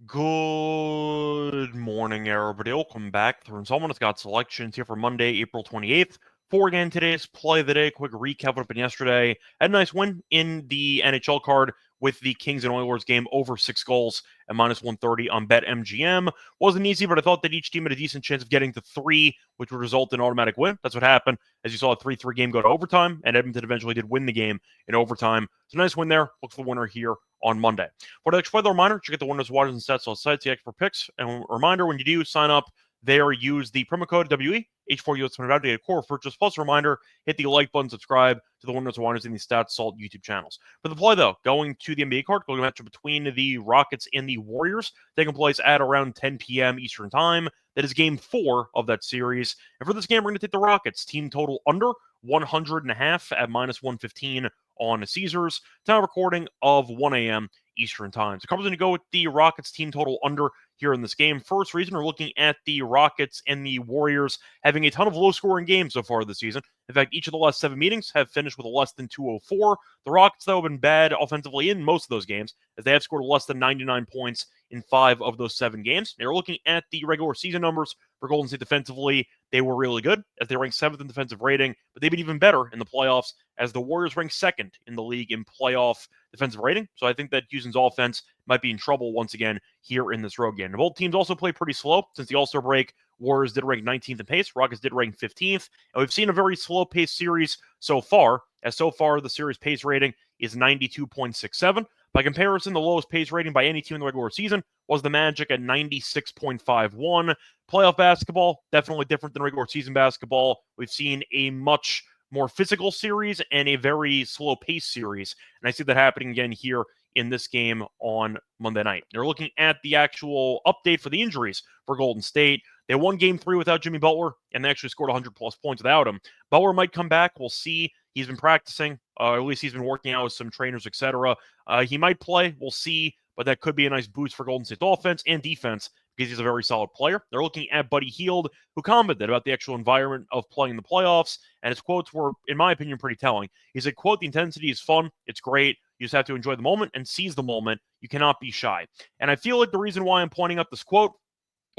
Good morning, everybody. Welcome back through installment. It's got selections here for Monday, April 28th. For again today's play of the day, quick recap what happened yesterday. Had a nice win in the NHL card with the Kings and Oilers game over 6 goals at -130 on BetMGM. Wasn't easy, but I thought that each team had a decent chance of getting to 3, which would result in an automatic win. That's what happened, as you saw a 3-3 game go to overtime, and Edmonton eventually did win the game in overtime. It's a nice win there. Look for the winner here on Monday. For the next play, the reminder, check out the winners, waters, and stats on site, the expert picks. And a reminder, when you do sign up there, use the promo code WE, H4US to get a core purchase. Plus, a reminder, hit the like button, subscribe to the winners, waters, and the Stats Salt YouTube channels. For the play, though, going to the NBA card, going to match between the Rockets and the Warriors, taking place at around 10 p.m. Eastern Time. That is game 4 of that series. And for this game, we're going to take the Rockets team total under 100.5 at -115 on Caesars. Time recording of 1 a.m. Eastern Time. So Cubs going to go with the Rockets team total under here in this game. First reason, we're looking at the Rockets and the Warriors having a ton of low-scoring games so far this season. In fact, each of the last 7 meetings have finished with a less than 204. The Rockets, though, have been bad offensively in most of those games, as they have scored less than 99 points in 5 of those 7 games. They're looking at the regular season numbers for Golden State defensively. They were really good, as they ranked 7th in defensive rating, but they've been even better in the playoffs, as the Warriors ranked 2nd in the league in playoff defensive rating. So I think that Houston's offense might be in trouble once again here in this road game. And both teams also play pretty slow since the All-Star break. Warriors did rank 19th in pace. Rockets did rank 15th. And we've seen a very slow-paced series so far, as so far the series pace rating is 92.67. By comparison, the lowest pace rating by any team in the regular season was the Magic at 96.51. Playoff basketball, definitely different than regular season basketball. We've seen a much more physical series and a very slow pace series. And I see that happening again here in this game on Monday night. They're looking at the actual update for the injuries for Golden State. They won game 3 without Jimmy Butler, and they actually scored 100-plus points without him. Butler might come back. We'll see. He's been practicing. At least he's been working out with some trainers, etc. He might play. We'll see. But that could be a nice boost for Golden State's offense and defense because he's a very solid player. They're looking at Buddy Hield, who commented about the actual environment of playing in the playoffs, and his quotes were, in my opinion, pretty telling. He said, quote, "The intensity is fun. It's great. You just have to enjoy the moment and seize the moment. You cannot be shy." And I feel like the reason why I'm pointing out this quote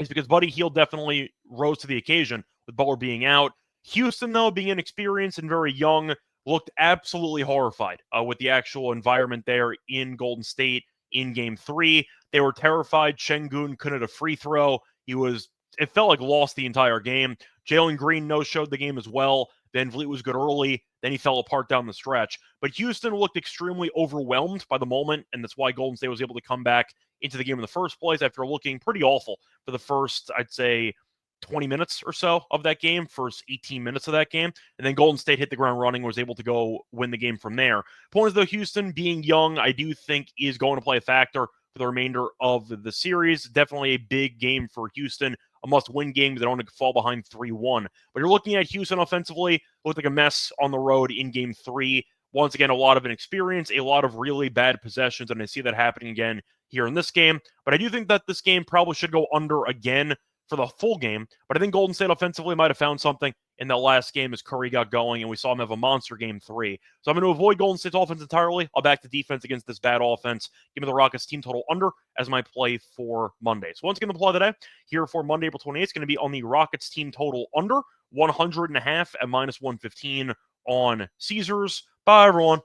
is because Buddy Hield definitely rose to the occasion with Butler being out. Houston, though, being inexperienced and very young, looked absolutely horrified with the actual environment there in Golden State in Game 3. They were terrified. Şengün couldn't hit a free throw. It felt like lost the entire game. Jalen Green no-showed the game as well. VanVleet was good early. Then he fell apart down the stretch. But Houston looked extremely overwhelmed by the moment, and that's why Golden State was able to come back into the game in the first place after looking pretty awful for the first, I'd say, 20 minutes or so of that game, first 18 minutes of that game. And then Golden State hit the ground running, was able to go win the game from there. Point is, though, Houston being young, I do think is going to play a factor for the remainder of the series. Definitely a big game for Houston, a must-win game. They don't want to fall behind 3-1. But you're looking at Houston offensively, looked like a mess on the road in Game 3. Once again, a lot of inexperience, a lot of really bad possessions, and I see that happening again here in this game. But I do think that this game probably should go under again for the full game. But I think Golden State offensively might have found something in that last game as Curry got going, and we saw him have a monster Game 3. So I'm going to avoid Golden State's offense entirely. I'll back the defense against this bad offense. Give me the Rockets team total under as my play for Monday. So once again, the play today here for Monday, April 28th is going to be on the Rockets team total under 100.5 at -115 on Caesars. Bye, everyone.